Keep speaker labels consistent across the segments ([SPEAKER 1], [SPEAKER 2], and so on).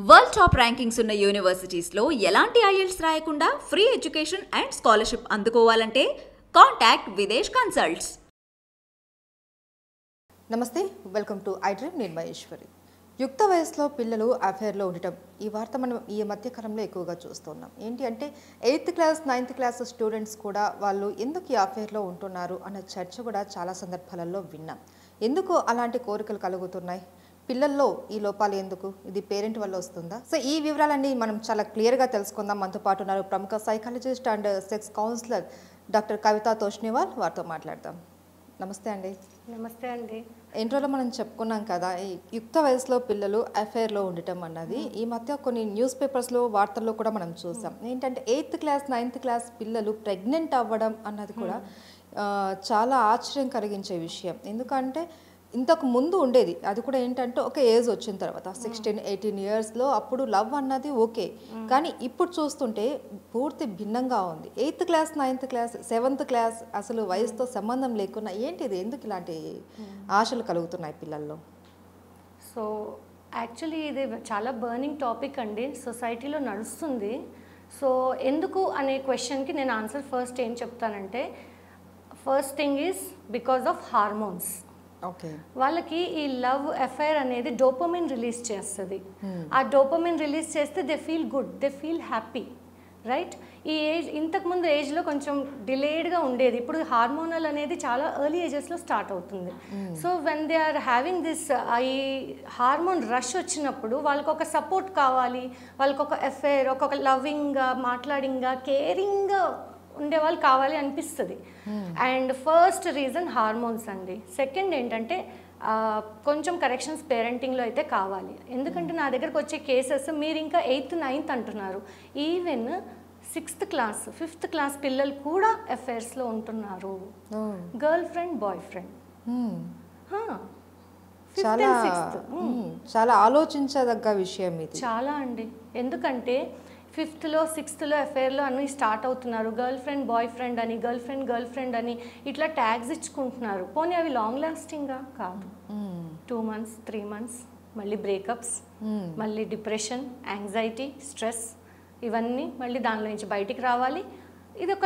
[SPEAKER 1] World top rankings ఉన్న యూనివర్సిటీస్లో ఎలాంటి IELTS రాయకుండా ఫ్రీ ఎడ్యుకేషన్ అండ్ స్కాలర్షిప్ అందుకోవాలంటే కాంటాక్ట్ విదేశ్ కన్సల్ట్స్.
[SPEAKER 2] నమస్తే, వెల్కమ్ టు ఐ డ్రీమ్. నేను మహేశ్వరి. యుక్త వయసులో పిల్లలు అఫైర్లో ఉండటం, ఈ వార్త మనం ఈ మధ్యకాలంలో ఎక్కువగా చూస్తున్నాం. ఏంటి అంటే 8th class 9th class students కూడా వాళ్ళు ఎందుకు ఈ అఫైర్లో ఉంటున్నారు అన్న చర్చ కూడా చాలా సందర్భాలలో విన్నాం. ఎందుకు అలాంటి కోరికలు కలుగుతున్నాయి, పిల్లల్లో ఈ లోపాలు ఎందుకు, ఇది పేరెంట్ వల్ల వస్తుందా? సో ఈ వివరాలన్నీ మనం చాలా క్లియర్గా తెలుసుకుందాం. మనతో పాటు ఉన్నారు ప్రముఖ psychologist and sex counsellor doctor Kavita Toshniwal. వారితో మాట్లాడదాం. నమస్తే అండి.
[SPEAKER 3] నమస్తే అండి.
[SPEAKER 2] ఇంట్రోలో మనం చెప్పుకున్నాం కదా, ఈ యుక్త వయసులో పిల్లలు అఫైర్లో ఉండటం అన్నది ఈ మధ్య కొన్ని న్యూస్ పేపర్స్లో వార్తల్లో కూడా మనం చూసాం. ఏంటంటే 8th క్లాస్ 9th క్లాస్ పిల్లలు ప్రెగ్నెంట్ అవ్వడం అన్నది కూడా చాలా ఆశ్చర్యం కలిగించే విషయం. ఎందుకంటే ఇంతకు ముందు ఉండేది, అది కూడా ఏంటంటే ఒక ఏజ్ వచ్చిన తర్వాత 16-18 ఇయర్స్లో అప్పుడు లవ్ అన్నది ఓకే, కానీ ఇప్పుడు చూస్తుంటే పూర్తి భిన్నంగా ఉంది. 8th class 9th class 7th class అసలు వయసుతో సంబంధం లేకుండా ఏంటిది, ఎందుకు ఇలాంటి ఆశలు కలుగుతున్నాయి పిల్లల్లో?
[SPEAKER 3] సో యాక్చువల్లీ ఇది చాలా బర్నింగ్ టాపిక్ అండి, సొసైటీలో నడుస్తుంది. సో ఎందుకు అనే క్వశ్చన్కి నేను ఆన్సర్ ఫస్ట్ ఏం చెప్తానంటే, first thing is because of hormones.
[SPEAKER 2] Okay,
[SPEAKER 3] వాళ్ళకి ఈ లవ్ అఫైర్ అనేది డోపమిన్ రిలీజ్ చేస్తుంది. ఆ డోపమిన్ రిలీజ్ చేస్తే they feel good, they feel happy, right? ఈ ఏజ్ ఇంతకుముందు ఏజ్లో కొంచెం డిలేడ్గా ఉండేది, ఇప్పుడు హార్మోనల్ అనేది చాలా ఎర్లీ ఏజెస్లో స్టార్ట్ అవుతుంది. So when they are having this, ఈ హార్మోన్ రష్ వచ్చినప్పుడు వాళ్ళకి ఒక సపోర్ట్ కావాలి, వాళ్ళకి ఒక అఫైర్, ఒక లవింగ్గా, మాట్లాడింగ్గా, కేరింగ్గా ఉండేవాళ్ళు కావాలి అనిపిస్తుంది. అండ్ ఫస్ట్ రీజన్ హార్మోన్స్ అండి. సెకండ్ ఏంటంటే కొంచెం కరెక్షన్స్ పేరెంటింగ్లో అయితే కావాలి. ఎందుకంటే నా దగ్గరకు వచ్చే కేసెస్ మీరు ఇంకా 8th 9th అంటున్నారు, even 6th class 5th class పిల్లలు కూడా అఫైర్స్లో ఉంటున్నారు. గర్ల్ ఫ్రెండ్ బాయ్ ఫ్రెండ్,
[SPEAKER 2] చాలా ఆలోచించదగ్గ విషయం ఇది.
[SPEAKER 3] చాలా అండి. ఎందుకంటే 5th 6th అఫైర్లో అన్నీ స్టార్ట్ అవుతున్నారు. గర్ల్ ఫ్రెండ్ బాయ్ ఫ్రెండ్ అని, గర్ల్ ఫ్రెండ్ అని ఇట్లా ట్యాగ్స్ ఇచ్చుకుంటున్నారు. పోనీ అవి లాంగ్ లాస్టింగ్గా కాదు. 2 months 3 months మళ్ళీ బ్రేకప్స్, మళ్ళీ డిప్రెషన్, యాంగ్జైటీ, స్ట్రెస్, ఇవన్నీ మళ్ళీ దానిలో నుంచి బయటికి రావాలి. ఇది ఒక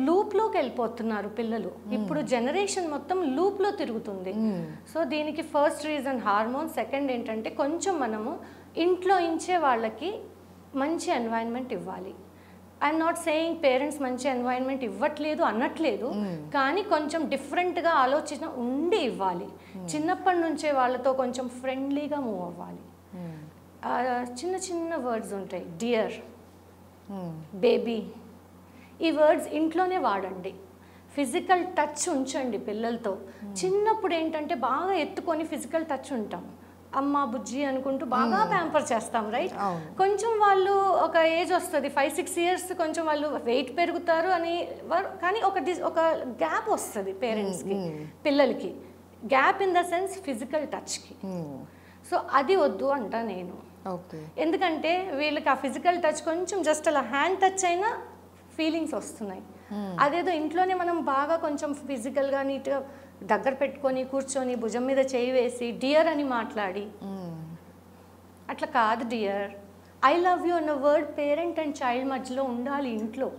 [SPEAKER 3] లూప్లోకి వెళ్ళిపోతున్నారు పిల్లలు. ఇప్పుడు జనరేషన్ మొత్తం లూప్లో తిరుగుతుంది. సో దీనికి ఫస్ట్ రీజన్ హార్మోన్. సెకండ్ ఏంటంటే కొంచెం మనము ఇంట్లో ఇంచే వాళ్ళకి మంచి ఎన్వైరన్మెంట్ ఇవ్వాలి. ఐఎమ్ నాట్ సేయింగ్ పేరెంట్స్ మంచి ఎన్వైరన్మెంట్ ఇవ్వట్లేదు అనట్లేదు, కానీ కొంచెం డిఫరెంట్గా ఆలోచన ఉండి ఇవ్వాలి. చిన్నప్పటి నుంచే వాళ్ళతో కొంచెం ఫ్రెండ్లీగా మూవ్ అవ్వాలి. చిన్న చిన్న వర్డ్స్ ఉంటాయి, డియర్, బేబీ, ఈ వర్డ్స్ ఇంట్లోనే వాడండి. ఫిజికల్ టచ్ ఉంచండి పిల్లలతో. చిన్నప్పుడు ఏంటంటే బాగా ఎత్తుకొని ఫిజికల్ టచ్ ఉంటాం, అమ్మ బుజ్జి అనుకుంటూ బాగా ప్యాంపర్ చేస్తాం, రైట్? కొంచెం వాళ్ళు ఒక ఏజ్ వస్తుంది 5-6 years, కొంచెం వాళ్ళు వెయిట్ పెరుగుతారు అని, కానీ ఒక గ్యాప్ వస్తుంది పేరెంట్స్కి పిల్లలకి, gap in the sense physical టచ్కి. సో అది వద్దు అంట నేను. ఎందుకంటే వీళ్ళకి ఆ ఫిజికల్ టచ్ కొంచెం జస్ట్ అలా హ్యాండ్ టచ్ అయినా ఫీలింగ్స్ వస్తున్నాయి. అదేదో ఇంట్లోనే మనం బాగా కొంచెం ఫిజికల్గా నీట్గా దగ్గర పెట్టుకొని కూర్చొని భుజం మీద చేయి వేసి డియర్ అని మాట్లాడి, అట్లా కాదు. డియర్, ఐ లవ్ యూ అన్న వర్డ్ పేరెంట్ అండ్ చైల్డ్ మధ్యలో ఉండాలి ఇంట్లో.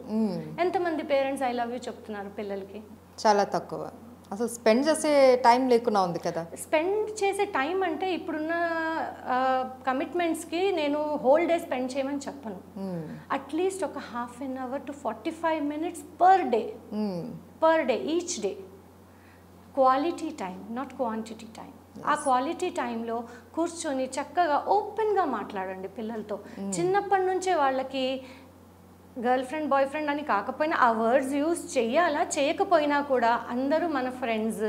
[SPEAKER 3] ఎంతమంది పేరెంట్స్ ఐ లవ్ యూ చెప్తున్నారు పిల్లలకి?
[SPEAKER 2] చాలా తక్కువ. అసలు స్పెండ్ చేసే టైం లేకుండా ఉంది కదా.
[SPEAKER 3] స్పెండ్ చేసే టైం అంటే ఇప్పుడున్న కమిట్మెంట్స్కి నేను హోల్ డే స్పెండ్ చేయమని చెప్పను. అట్లీస్ట్ ఒక 1/2 hour to 45 minutes per day each day. Quality time, not quantity time. ఆ క్వాలిటీ టైంలో కూర్చొని చక్కగా ఓపెన్గా మాట్లాడండి పిల్లలతో. చిన్నప్పటి నుంచే వాళ్ళకి గర్ల్ ఫ్రెండ్ బాయ్ ఫ్రెండ్ అని కాకపోయినా ఆ వర్డ్స్ యూజ్ చెయ్యాలా, చేయకపోయినా కూడా అందరూ మన ఫ్రెండ్స్,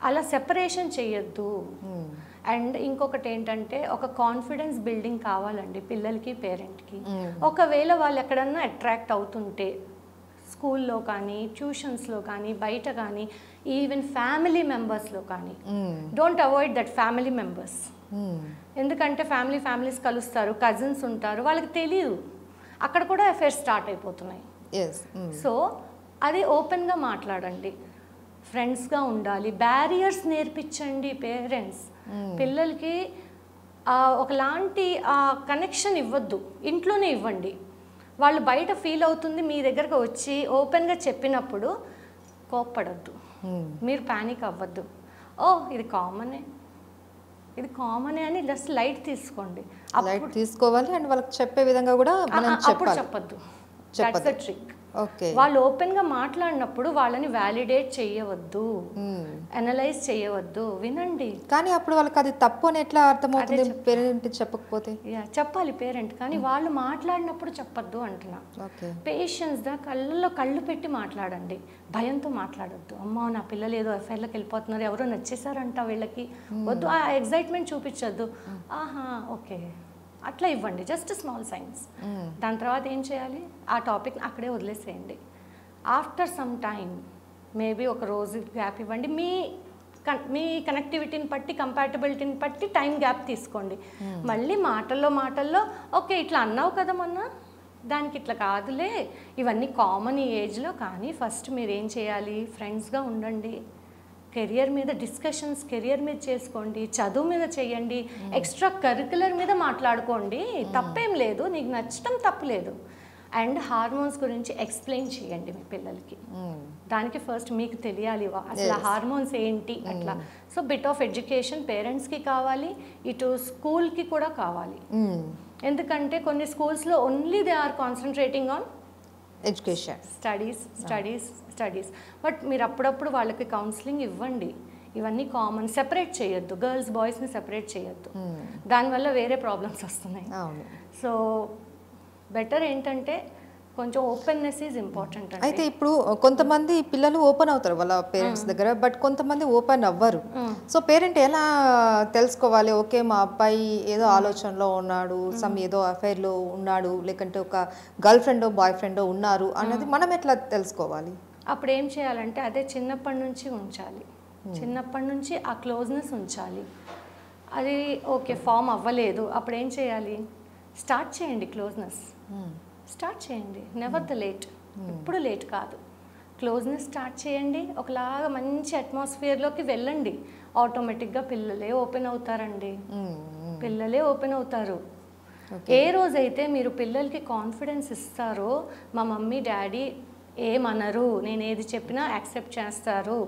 [SPEAKER 3] అలా సెపరేషన్ చేయొద్దు. అండ్ ఇంకొకటి ఏంటంటే ఒక కాన్ఫిడెన్స్ బిల్డింగ్ కావాలండి పిల్లలకి, పేరెంట్కి. ఒకవేళ వాళ్ళు ఎక్కడన్నా అట్రాక్ట్ అవుతుంటే స్కూల్లో కానీ, ట్యూషన్స్లో కానీ, బయట కానీ, ఈవెన్ ఫ్యామిలీ మెంబర్స్లో కానీ, don't avoid that family members. ఎందుకంటే ఫ్యామిలీస్ కలుస్తారు, కజిన్స్ ఉంటారు, వాళ్ళకి తెలియదు, అక్కడ కూడా అఫైర్స్ స్టార్ట్ అయిపోతున్నాయి. సో అది ఓపెన్గా మాట్లాడండి, ఫ్రెండ్స్గా ఉండాలి, బ్యారియర్స్ నేర్పించండి పేరెంట్స్. పిల్లలకి ఒకలాంటి కనెక్షన్ ఇవ్వద్దు, ఇంట్లోనే ఇవ్వండి. వాళ్ళు బయట ఫీల్ అవుతుంది మీ దగ్గరకు వచ్చి ఓపెన్గా చెప్పినప్పుడు కోప్పడద్దు, మీరు ప్యానిక్ అవ్వద్దు. ఓ ఇది కామనే అని జస్ట్ లైట్ తీసుకోండి.
[SPEAKER 2] లైట్ తీసుకోవాలి అండ్ వాళ్ళకి చెప్పే విధంగా కూడా మనం
[SPEAKER 3] అప్పుడు
[SPEAKER 2] చెప్పాలి.
[SPEAKER 3] చెప్పద్దు.
[SPEAKER 2] చెప్పొద్దు.
[SPEAKER 3] That's the trick.
[SPEAKER 2] ఓకే.
[SPEAKER 3] వాళ్ళు ఓపెన్గా మాట్లాడినప్పుడు వాళ్ళని వ్యాలిడేట్ చేయవద్దు, అనలైజ్ చేయవద్దు, వినండి.
[SPEAKER 2] కానీ అప్పుడు వాళ్ళకి అది తప్పు అని ఎట్లా అర్థమవుతుంది పేరెంట్ చెప్పకపోతే?
[SPEAKER 3] చెప్పాలి పేరెంట్, కానీ వాళ్ళు మాట్లాడినప్పుడు చెప్పొద్దు అంటున్నా.
[SPEAKER 2] ఓకే.
[SPEAKER 3] పేషెన్స్గా కళ్ళల్లో కళ్ళు పెట్టి మాట్లాడండి, భయంతో మాట్లాడొద్దు. అమ్మో నా పిల్లలు ఏదో ఎఫ్ఐఆర్లోకి వెళ్ళిపోతున్నారు, ఎవరో నచ్చేసారంట వీళ్ళకి, వద్దు. ఆ ఎగ్జైట్మెంట్ చూపించొద్దు. ఆహా ఓకే అట్లా ఇవ్వండి, జస్ట్ స్మాల్ సైన్స్. దాని తర్వాత ఏం చేయాలి, ఆ టాపిక్ని అక్కడే వదిలేసేయండి. ఆఫ్టర్ సమ్ టైం మేబీ ఒక రోజు గ్యాప్ ఇవ్వండి. మీ కనెక్టివిటీని బట్టి, కంపాటబిలిటీని బట్టి టైం గ్యాప్ తీసుకోండి. మళ్ళీ మాటల్లో ఓకే ఇట్లా అన్నావు కదా మొన్న, దానికి ఇట్లా కాదులే, ఇవన్నీ కామన్ ఈ ఏజ్లో. కానీ ఫస్ట్ మీరు ఏం చేయాలి, ఫ్రెండ్స్గా ఉండండి, కెరియర్ మీద డిస్కషన్స్ కెరియర్ మీద చేసుకోండి, చదువు మీద చేయండి, ఎక్స్ట్రా కరికులర్ మీద మాట్లాడుకోండి, తప్పేం లేదు, నీకు నచ్చటం తప్పులేదు. అండ్ హార్మోన్స్ గురించి ఎక్స్ప్లెయిన్ చేయండి మీ పిల్లలకి. దానికి ఫస్ట్ మీకు తెలియాలి అసలు హార్మోన్స్ ఏంటి అట్లా. సో బిట్ ఆఫ్ ఎడ్యుకేషన్ పేరెంట్స్కి కావాలి, ఇటు స్కూల్కి కూడా కావాలి. ఎందుకంటే కొన్ని స్కూల్స్లో only they are concentrating on
[SPEAKER 2] education,
[SPEAKER 3] studies. But మీరు అప్పుడప్పుడు వాళ్ళకి కౌన్సిలింగ్ ఇవ్వండి. ఇవన్నీ కామన్, సెపరేట్ చేయొద్దు, గర్ల్స్ బాయ్స్ని సెపరేట్ చేయొద్దు, దానివల్ల వేరే ప్రాబ్లమ్స్ వస్తున్నాయి. సో బెటర్ ఏంటంటే కొంచెం ఓపెన్నెస్ ఈజ్ ఇంపార్టెంట్.
[SPEAKER 2] అయితే ఇప్పుడు కొంతమంది పిల్లలు ఓపెన్ అవుతారు వాళ్ళ పేరెంట్స్ దగ్గర, బట్ కొంతమంది ఓపెన్ అవ్వరు. సో పేరెంట్ ఎలా తెలుసుకోవాలి, ఓకే మా అబ్బాయి ఏదో ఆలోచనలో ఉన్నాడు, సమ్ ఏదో అఫైర్లో ఉన్నాడు, లేకంటే ఒక గర్ల్ ఫ్రెండో బాయ్ ఫ్రెండో ఉన్నారు అన్నది మనం ఎట్లా తెలుసుకోవాలి?
[SPEAKER 3] అప్పుడు ఏం చేయాలంటే అదే చిన్నప్పటి నుంచి ఉంచాలి, చిన్నప్పటి నుంచి ఆ క్లోజ్నెస్ ఉంచాలి. అది ఓకే ఫామ్ అవ్వలేదు, అప్పుడు ఏం చేయాలి, స్టార్ట్ చేయండి క్లోజ్నెస్, స్టార్ట్ చేయండి. నెవర్ ద లేట్, ఎప్పుడు లేట్ కాదు. క్లోజ్నెస్ స్టార్ట్ చేయండి, ఒకలాగా మంచి అట్మాస్ఫియర్లోకి వెళ్ళండి. ఆటోమేటిక్గా పిల్లలే ఓపెన్ అవుతారండి, పిల్లలే ఓపెన్ అవుతారు. ఏ రోజైతే మీరు పిల్లలకి కాన్ఫిడెన్స్ ఇస్తారో, మా మమ్మీ డాడీ ఏమనరు, నేను ఏది చెప్పినా యాక్సెప్ట్ చేస్తారు,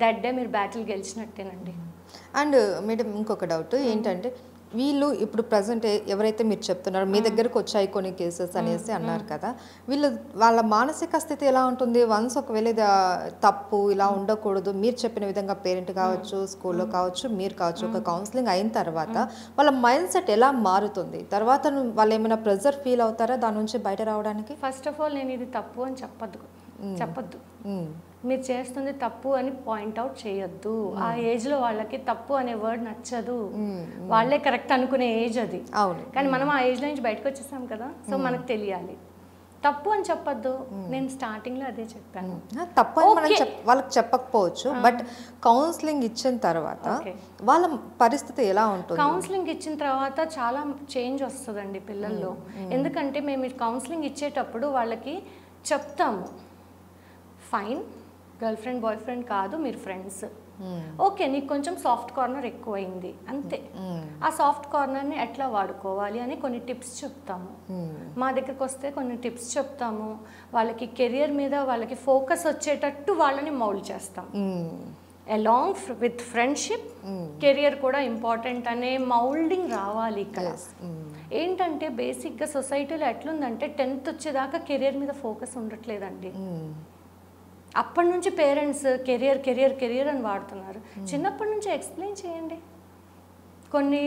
[SPEAKER 3] దట్ డే మీరు బ్యాటిల్ గెలిచినట్టేనండి.
[SPEAKER 2] అండ్ మేడం ఇంకొక డౌట్ ఏంటంటే, వీళ్ళు ఇప్పుడు ప్రజెంట్ ఎవరైతే మీరు చెప్తున్నారో మీ దగ్గరకు వచ్చాయి కొన్ని కేసెస్ అనేసి అన్నారు కదా, వాళ్ళ మానసిక స్థితి ఎలా ఉంటుంది? వన్స్ ఒకవేళ ఇది తప్పు ఇలా ఉండకూడదు, మీరు చెప్పిన విధంగా పేరెంట్ కావచ్చు, స్కూల్లో కావచ్చు, మీరు కావచ్చు, ఒక కౌన్సిలింగ్ అయిన తర్వాత వాళ్ళ మైండ్ సెట్ ఎలా మారుతుంది? తర్వాత వాళ్ళు ఏమైనా ప్రెజర్ ఫీల్ అవుతారా దాని నుంచి బయట రావడానికి?
[SPEAKER 3] ఫస్ట్ ఆఫ్ ఆల్ నేను ఇది తప్పు అని చెప్పద్దు. మీరు చేస్తుంది తప్పు అని పాయింట్అవుట్ చేయొద్దు. ఆ ఏజ్లో వాళ్ళకి తప్పు అనే వర్డ్ నచ్చదు, వాళ్ళే కరెక్ట్ అనుకునే ఏజ్ అది.
[SPEAKER 2] అవును.
[SPEAKER 3] కానీ మనం ఆ ఏజ్లో నుంచి బయటకు వచ్చేసాం కదా, సో మనకు తెలియాలి. తప్పు అని చెప్పొద్దు, నేను స్టార్టింగ్లో అదే చెప్పాను.
[SPEAKER 2] తప్పు అని మనం వాళ్ళకి చెప్పకపోవచ్చు, బట్ కౌన్సిలింగ్ ఇచ్చిన తర్వాత వాళ్ళ పరిస్థితి ఎలా ఉంటుంది?
[SPEAKER 3] కౌన్సిలింగ్ ఇచ్చిన తర్వాత చాలా చేంజ్ వస్తుందండి పిల్లల్లో. ఎందుకంటే మేము కౌన్సిలింగ్ ఇచ్చేటప్పుడు వాళ్ళకి చెప్తాము, fine girl friend boy friend కాదు, మీరు ఫ్రెండ్స్. ఓకే నీకు కొంచెం సాఫ్ట్ కార్నర్ ఎక్కువైంది అంతే, ఆ సాఫ్ట్ కార్నర్ని ఎట్లా వాడుకోవాలి అని కొన్ని టిప్స్ చెప్తాము. మా దగ్గరకు వస్తే కొన్ని టిప్స్ చెప్తాము, వాళ్ళకి కెరియర్ మీద వాళ్ళకి ఫోకస్ వచ్చేటట్టు వాళ్ళని మౌల్డ్ చేస్తాం. అలాంగ్ విత్ ఫ్రెండ్షిప్ కెరియర్ కూడా ఇంపార్టెంట్ అనే మౌల్డింగ్ రావాలి ఇక్కడ. ఏంటంటే బేసిక్గా సొసైటీలో ఎట్లుందంటే 10th వచ్చేదాకా కెరియర్ మీద ఫోకస్ ఉండట్లేదండి. అప్పటి నుంచి పేరెంట్స్ కెరియర్ అని వాడుతున్నారు. చిన్నప్పటి నుంచి ఎక్స్ప్లెయిన్ చేయండి, కొన్ని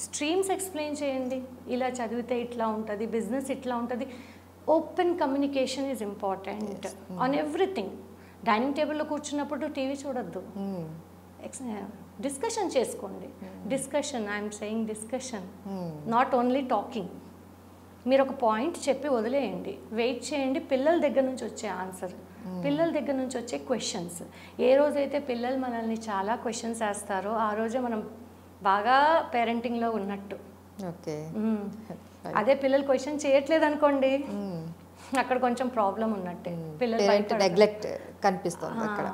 [SPEAKER 3] స్ట్రీమ్స్ ఎక్స్ప్లెయిన్ చేయండి, ఇలా చదివితే ఇట్లా ఉంటుంది, బిజినెస్ ఇట్లా ఉంటుంది. Open communication is important on everything. Dining టేబుల్లో కూర్చున్నప్పుడు టీవీ చూడొద్దు, డిస్కషన్ చేసుకోండి. Discussion, I'm saying discussion, not only talking. మీరు ఒక పాయింట్ చెప్పి వదిలేయండి, వెయిట్ చేయండి పిల్లల దగ్గర నుంచి వచ్చే ఆన్సర్, పిల్లల దగ్గర నుంచి వచ్చే క్వశ్చన్స్. ఏ రోజైతే పిల్లలు మనల్ని చాలా క్వశ్చన్స్ వేస్తారో ఆ రోజే మనం బాగా పేరెంటింగ్లో ఉన్నట్టు.
[SPEAKER 2] ఓకే.
[SPEAKER 3] అదే పిల్లలు క్వశ్చన్ చేయట్లేదు అనుకోండి, అక్కడ కొంచెం ప్రాబ్లం ఉన్నట్టే, పిల్లలు
[SPEAKER 2] నెగ్లెక్ట్ కనిపిస్తుంది అక్కడ.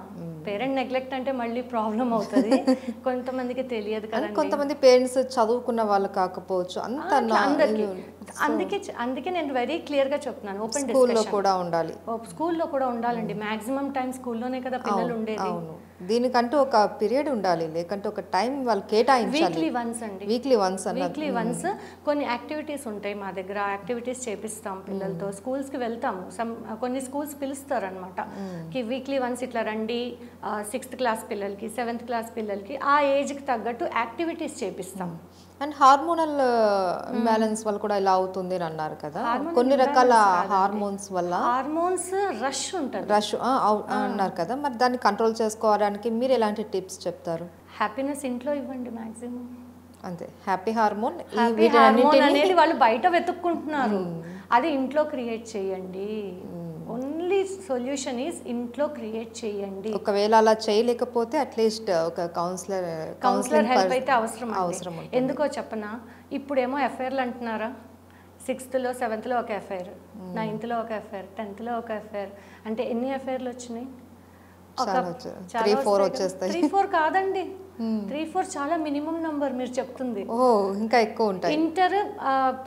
[SPEAKER 3] పేరెంట్ నెగ్లెక్ట్ అంటే మళ్ళీ ప్రాబ్లం అవుతుంది. కొంతమందికి తెలియదు కదండి.
[SPEAKER 2] కొంతమంది పేరెంట్స్ చదువుకున్న వాళ్ళు కాకపోవచ్చు, అంత
[SPEAKER 3] అందరికి. అందుకే నేను వెరీ క్లియర్ గా చెప్తున్నాను, ఓపెన్
[SPEAKER 2] స్కూల్లో కూడా ఉండాలి.
[SPEAKER 3] స్కూల్లో కూడా ఉండాలండి. మాక్సిమం టైం స్కూల్లోనే కదా పిల్లలు ఉండేది.
[SPEAKER 2] అవును, దీనికంటూ ఒక పీరియడ్ ఉండాలి, లేకంటే ఒక టైం వాళ్ళు కేటాయించాలి.
[SPEAKER 3] వీక్లీ వన్స్ అండి, వీక్లీ వన్స్ కొన్ని యాక్టివిటీస్ ఉంటాయి మా దగ్గర. ఆ యాక్టివిటీస్ చేపిస్తాం పిల్లలతో. స్కూల్స్కి వెళ్తాము, కొన్ని స్కూల్స్ పిలుస్తారు అనమాట, వీక్లీ వన్స్ ఇట్లా రండి, 6th క్లాస్ పిల్లలకి 7th క్లాస్ పిల్లలకి ఆ ఏజ్కి తగ్గట్టు యాక్టివిటీస్ చేపిస్తాం.
[SPEAKER 2] అండ్ హార్మోనల్ ఇంబ్యాలెన్స్ వల్ల కూడా ఇలా అవుతుంది అని అన్నారు కదా, కొన్ని రకాల హార్మోన్స్ వల్ల.
[SPEAKER 3] హార్మోన్స్ రష్ ఉంటుంది,
[SPEAKER 2] రష్ అన్నారు కదా, మరి దాన్ని కంట్రోల్ చేసుకోవడానికి మీరు ఎలాంటి టిప్స్ చెప్తారు?
[SPEAKER 3] హ్యాపీనెస్ ఇంట్లో ఇవ్వండి మ్యాక్సిమం.
[SPEAKER 2] అంతే, హ్యాపీ హార్మోన్
[SPEAKER 3] అనేది వాళ్ళు బయట వెతుక్కుంటున్నారు, అది ఇంట్లో క్రియేట్ చేయండి. ఓన్లీ సొల్యూషన్ ఈజ్ ఇంట్లో క్రియేట్ చేయండి.
[SPEAKER 2] ఒకవేళ అలా చేయలేకపోతే అట్లీస్ట్ ఒక కౌన్సిలర్
[SPEAKER 3] హెల్ప్ అయితే అవసరం. ఎందుకో చెప్పనా, ఇప్పుడేమో ఎఫ్ఐఆర్లు అంటున్నారా, 6th-లో 7th-లో ఒక ఎఫ్ఐఆర్, 9th-లో ఒక ఎఫ్ఐఆర్, 10th-లో ఒక ఎఫ్ఐఆర్. అంటే ఎన్ని ఎఫ్ఐఆర్లు వచ్చినాయి?
[SPEAKER 2] 3-4 వచ్చేస్తాయి.
[SPEAKER 3] 3-4 కాదండి, 3-4 చాలా మినిమం నంబర్ మీరు చెప్తుంది.
[SPEAKER 2] ఇంకా ఎక్కువ ఉంటాయి.
[SPEAKER 3] ఇంటర్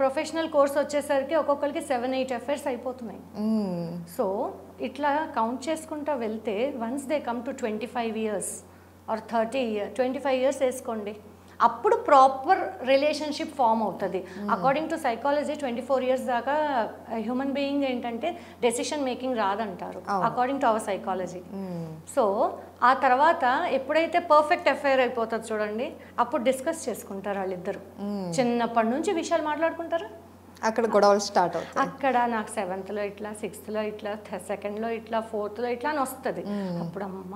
[SPEAKER 3] ప్రొఫెషనల్ కోర్స్ వచ్చేసరికి ఒక్కొక్కరికి 7-8 ఎఫ్ఐఆర్స్ అయిపోతున్నాయి. సో ఇట్లా కౌంట్ చేసుకుంటా వెళ్తే once they come to 25 years or 30 years, 25 years వేసుకోండి, అప్పుడు ప్రాపర్ రిలేషన్షిప్ ఫామ్ అవుతుంది. అకార్డింగ్ టు సైకాలజీ 24 years దాకా హ్యూమన్ బీయింగ్ ఏంటంటే డెసిషన్ మేకింగ్ రాదంటారు, according to our psychology. So ఆ తర్వాత ఎప్పుడైతే పర్ఫెక్ట్ ఎఫ్ఐఆర్ అయిపోతుంది చూడండి, అప్పుడు డిస్కస్ చేసుకుంటారు వాళ్ళిద్దరు. చిన్నప్పటి నుంచి విషయాలు మాట్లాడుకుంటారు,
[SPEAKER 2] అక్కడ గొడవలు స్టార్ట్ అవుతాయి.
[SPEAKER 3] అక్కడ నాకు 7th-లో ఇట్లా, 6th-లో ఇట్లా, 2nd-లో ఇట్లా, 4th-లో ఇట్లా అని వస్తుంది. అప్పుడు అమ్మ,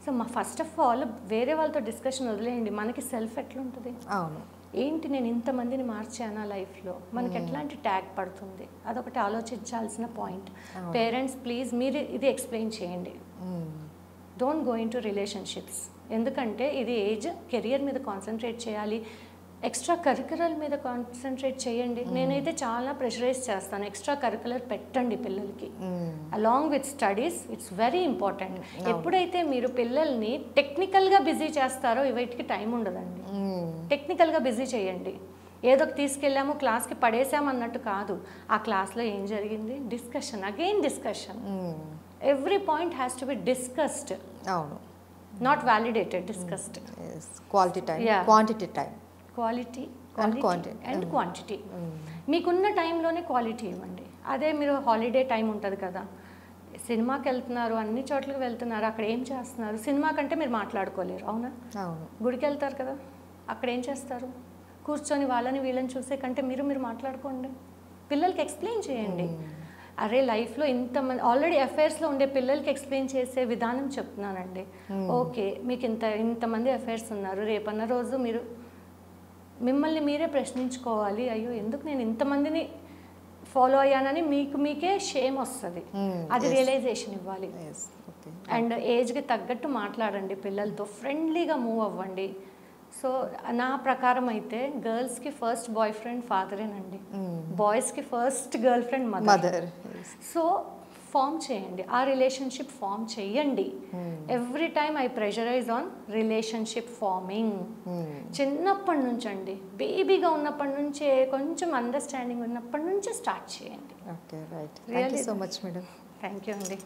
[SPEAKER 3] సో ఫస్ట్ ఆఫ్ ఆల్ వేరే వాళ్ళతో డిస్కషన్ వదిలేయండి, మనకి సెల్ఫ్ ఎట్లుంటుంది,
[SPEAKER 2] అవును
[SPEAKER 3] ఏంటి నేను ఇంతమందిని మార్చానా లైఫ్లో, మనకి ఎట్లాంటి ట్యాగ్ పడుతుంది, అదొకటి ఆలోచించాల్సిన పాయింట్. పేరెంట్స్ ప్లీజ్ మీరు ఇది ఎక్స్ప్లెయిన్ చేయండి, don't go in to relationships. ఎందుకంటే ఇది ఏజ్, కెరియర్ మీద కాన్సన్ట్రేట్ చేయాలి, ఎక్స్ట్రా కరికులర్ మీద కాన్సన్ట్రేట్ చేయండి. నేనైతే చాలా ప్రెషరైజ్ చేస్తాను, ఎక్స్ట్రా కరికులర్ పెట్టండి పిల్లలకి, along with studies. It's very important. ఎప్పుడైతే మీరు పిల్లల్ని టెక్నికల్గా బిజీ చేస్తారో వీటికి టైం ఉండదండి. టెక్నికల్గా బిజీ చేయండి, ఏదో తీసుకెళ్ళాము క్లాస్కి పడేసాము అన్నట్టు కాదు, ఆ క్లాస్లో ఏం జరిగింది, discussion, again discussion. Every point has to be discussed,
[SPEAKER 2] అవును,
[SPEAKER 3] not validated, discussed.
[SPEAKER 2] Quality time, quantity time,
[SPEAKER 3] quality and quantity. మీకున్న టైంలోనే క్వాలిటీ ఇవ్వండి. అదే మీరు హాలిడే టైం ఉంటుంది కదా, సినిమాకి వెళ్తున్నారు, అన్ని చోట్లకి వెళ్తున్నారు, అక్కడ ఏం చేస్తున్నారు, సినిమా కంటే మీరు మాట్లాడుకోలేరు, అవునా? గుడికి వెళ్తారు కదా, అక్కడ ఏం చేస్తారు, కూర్చొని వాళ్ళని వీళ్ళని చూసే కంటే మీరు మాట్లాడుకోండి, పిల్లలకి ఎక్స్ప్లెయిన్ చేయండి. అరే లైఫ్లో ఇంతమంది ఆల్రెడీ అఫైర్స్లో ఉండే పిల్లలకి ఎక్స్ప్లెయిన్ చేసే విధానం చెప్తున్నానండి. ఓకే, మీకు ఇంతమంది అఫైర్స్ ఉన్నారు, రేపన్న రోజు మీరు మిమ్మల్ని మీరే ప్రశ్నించుకోవాలి, అయ్యో ఎందుకు నేను ఇంతమందిని ఫాలో అయ్యానని మీకే షేమ్ వస్తుంది, అది రియలైజేషన్ ఇవ్వాలి. అండ్ ఏజ్కి తగ్గట్టు మాట్లాడండి పిల్లలతో, ఫ్రెండ్లీగా మూవ్ అవ్వండి. సో నా ప్రకారం అయితే గర్ల్స్కి ఫస్ట్ బాయ్ ఫ్రెండ్ ఫాదరేనండి, బాయ్స్కి first girl friend mother. So form చేయండి, ఆ రిలేషన్షిప్ ఫామ్ చేయండి. Every time I pressurize on relationship forming. చిన్నప్పటి నుంచి అండి, బేబీగా ఉన్నప్పటి నుంచే, కొంచెం అండర్స్టాండింగ్ ఉన్నప్పటి నుంచే స్టార్ట్ చేయండి.
[SPEAKER 2] Okay, right. Thank you so much madam.
[SPEAKER 3] Thank you అండి.